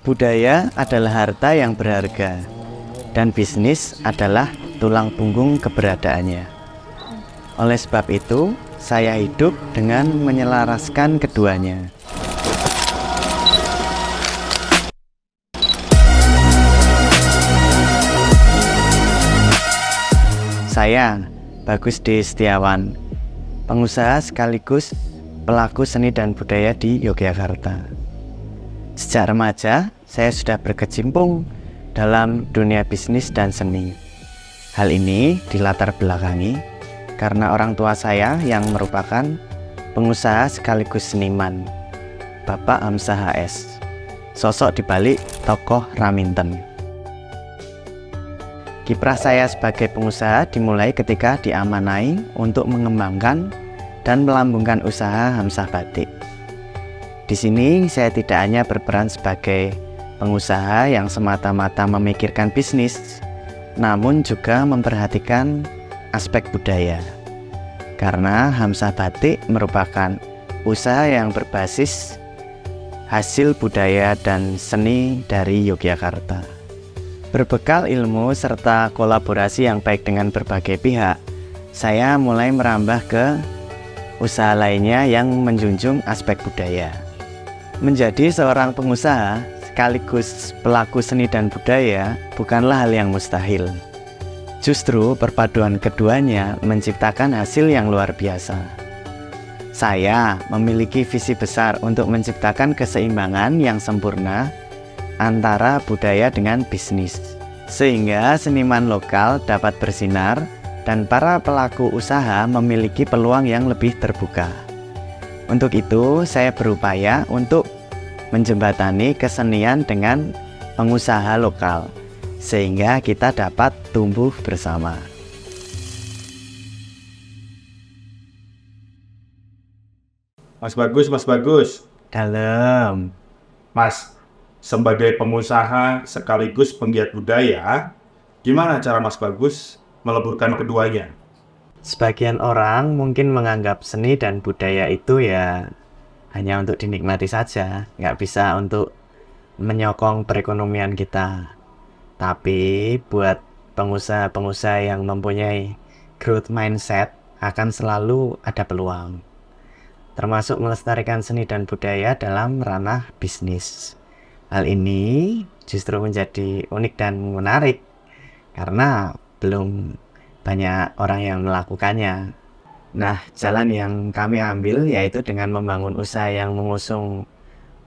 Budaya adalah harta yang berharga, dan bisnis adalah tulang punggung keberadaannya. Oleh sebab itu, saya hidup dengan menyelaraskan keduanya. Saya, Bagus D. Setiawan, pengusaha sekaligus pelaku seni dan budaya di Yogyakarta. Sejak remaja, saya sudah berkecimpung dalam dunia bisnis dan seni. Hal ini dilatar belakangi karena orang tua saya yang merupakan pengusaha sekaligus seniman, Bapak Hamzah HS, sosok dibalik tokoh Raminten. Kiprah saya sebagai pengusaha dimulai ketika diamanai untuk mengembangkan dan melambungkan usaha Hamzah Batik. Di sini saya tidak hanya berperan sebagai pengusaha yang semata-mata memikirkan bisnis, namun juga memperhatikan aspek budaya. Karena Hamzah Batik merupakan usaha yang berbasis hasil budaya dan seni dari Yogyakarta. Berbekal ilmu serta kolaborasi yang baik dengan berbagai pihak, saya mulai merambah ke usaha lainnya yang menjunjung aspek budaya. Menjadi seorang pengusaha sekaligus pelaku seni dan budaya bukanlah hal yang mustahil. Justru perpaduan keduanya menciptakan hasil yang luar biasa. Saya memiliki visi besar untuk menciptakan keseimbangan yang sempurna antara budaya dengan bisnis, sehingga seniman lokal dapat bersinar dan para pelaku usaha memiliki peluang yang lebih terbuka. Untuk itu, saya berupaya untuk menjembatani kesenian dengan pengusaha lokal, sehingga kita dapat tumbuh bersama. Mas Bagus. Dalam. Mas, sebagai pengusaha sekaligus penggiat budaya, gimana cara Mas Bagus meleburkan keduanya? Sebagian orang mungkin menganggap seni dan budaya itu ya hanya untuk dinikmati saja, nggak bisa untuk menyokong perekonomian kita. Tapi buat pengusaha-pengusaha yang mempunyai growth mindset akan selalu ada peluang, termasuk melestarikan seni dan budaya dalam ranah bisnis. Hal ini justru menjadi unik dan menarik karena belum banyak orang yang melakukannya. Nah, jalan yang kami ambil yaitu dengan membangun usaha yang mengusung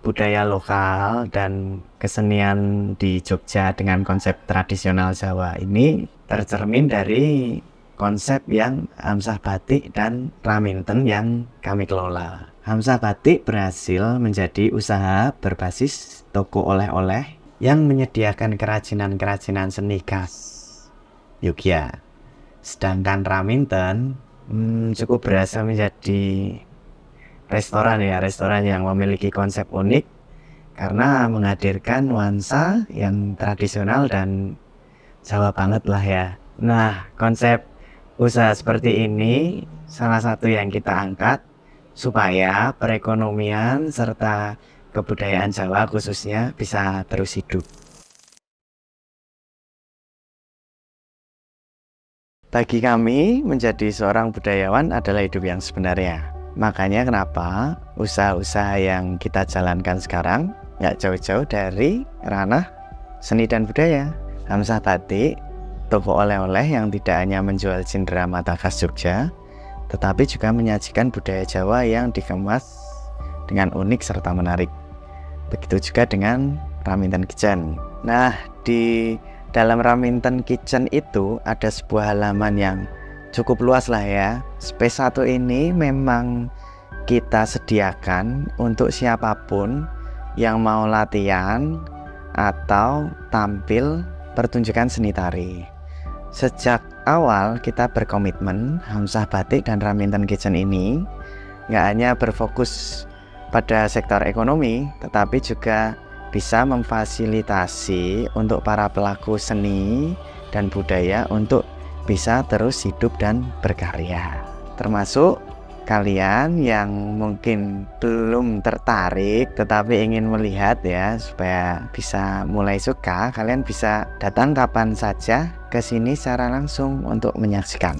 budaya lokal dan kesenian di Jogja dengan konsep tradisional Jawa. Ini tercermin dari konsep yang Hamzah Batik dan Raminten yang kami kelola. Hamzah Batik berhasil menjadi usaha berbasis toko oleh-oleh yang menyediakan kerajinan-kerajinan seni khas Yogyakarta. Sedangkan Raminten cukup berhasil menjadi restoran yang memiliki konsep unik karena menghadirkan nuansa yang tradisional dan Jawa banget lah ya. Nah, konsep usaha seperti ini salah satu yang kita angkat supaya perekonomian serta kebudayaan Jawa khususnya bisa terus hidup. Bagi kami, menjadi seorang budayawan adalah hidup yang sebenarnya. Makanya kenapa usaha-usaha yang kita jalankan sekarang nggak jauh-jauh dari ranah seni dan budaya. Hamzah Batik, toko oleh-oleh yang tidak hanya menjual cenderamata khas Jogja, tetapi juga menyajikan budaya Jawa yang dikemas dengan unik serta menarik. Begitu juga dengan Raminten Kitchen. Nah, di dalam Raminten Kitchen itu ada sebuah halaman yang cukup luas lah ya. Space 1 ini memang kita sediakan untuk siapapun yang mau latihan atau tampil pertunjukan seni tari. Sejak awal kita berkomitmen Hamzah Batik dan Raminten Kitchen ini nggak hanya berfokus pada sektor ekonomi, tetapi juga bisa memfasilitasi untuk para pelaku seni dan budaya untuk bisa terus hidup dan berkarya. Termasuk kalian yang mungkin belum tertarik tetapi ingin melihat ya, supaya bisa mulai suka, kalian bisa datang kapan saja ke sini secara langsung untuk menyaksikan.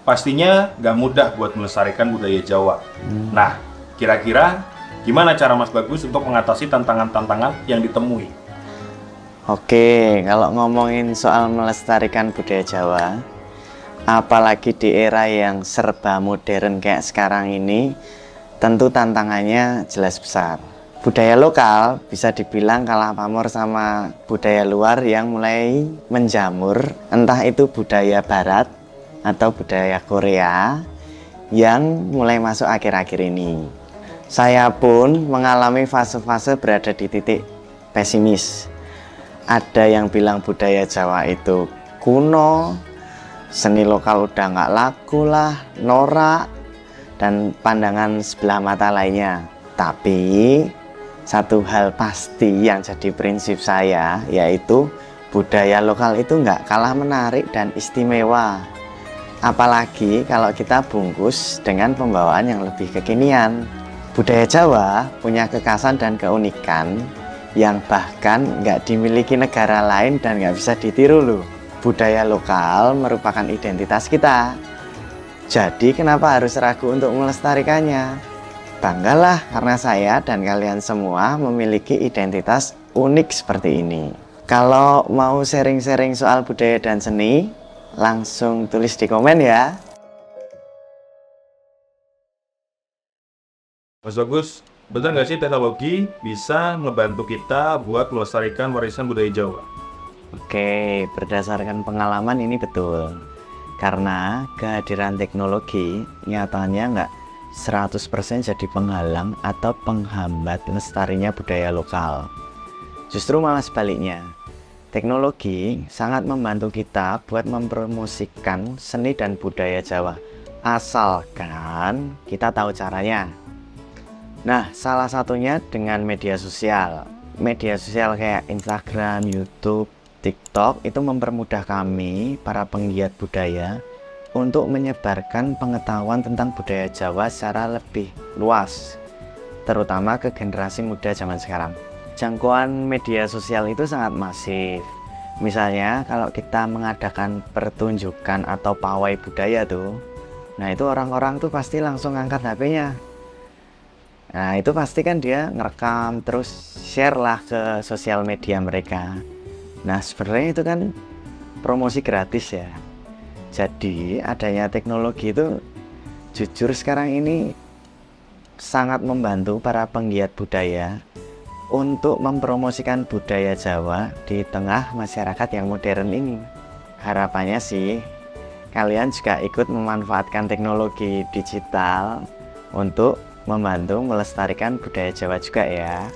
Pastinya nggak mudah buat melestarikan budaya Jawa. Nah, kira-kira gimana cara Mas Bagus untuk mengatasi tantangan-tantangan yang ditemui? Oke, kalau ngomongin soal melestarikan budaya Jawa, apalagi di era yang serba modern kayak sekarang ini, tentu tantangannya jelas besar. Budaya lokal bisa dibilang kalah pamor sama budaya luar yang mulai menjamur, entah itu budaya barat atau budaya Korea yang mulai masuk akhir-akhir ini. Saya pun mengalami fase-fase berada di titik pesimis. Ada yang bilang budaya Jawa itu kuno, seni lokal udah nggak laku lah, norak, dan pandangan sebelah mata lainnya. Tapi satu hal pasti yang jadi prinsip saya, yaitu budaya lokal itu nggak kalah menarik dan istimewa. Apalagi kalau kita bungkus dengan pembawaan yang lebih kekinian. Budaya Jawa punya kekhasan dan keunikan yang bahkan nggak dimiliki negara lain dan nggak bisa ditiru loh. Budaya lokal merupakan identitas kita. Jadi kenapa harus ragu untuk melestarikannya? Banggalah karena saya dan kalian semua memiliki identitas unik seperti ini. Kalau mau sharing-sharing soal budaya dan seni, langsung tulis di komen ya. Mas Bagus, benar nggak sih teknologi bisa membantu kita buat melestarikan warisan budaya Jawa? Oke, berdasarkan pengalaman ini betul. Karena kehadiran teknologi nyatanya nggak 100% jadi penghalang atau penghambat lestarinya budaya lokal. Justru malah sebaliknya. Teknologi sangat membantu kita buat mempromosikan seni dan budaya Jawa, asalkan kita tahu caranya. Nah, salah satunya dengan media sosial. Media sosial kayak Instagram, YouTube, TikTok itu mempermudah kami, para penggiat budaya, untuk menyebarkan pengetahuan tentang budaya Jawa secara lebih luas, terutama ke generasi muda zaman sekarang. Jangkauan media sosial itu sangat masif. Misalnya kalau kita mengadakan pertunjukan atau pawai budaya tuh, nah itu orang-orang tuh pasti langsung angkat HP-nya. Nah itu pasti kan dia ngerekam terus share lah ke sosial media mereka. Nah sebenarnya itu kan promosi gratis ya. Jadi adanya teknologi itu jujur sekarang ini sangat membantu para penggiat budaya untuk mempromosikan budaya Jawa di tengah masyarakat yang modern ini. Harapannya sih kalian juga ikut memanfaatkan teknologi digital untuk membantu melestarikan budaya Jawa juga ya.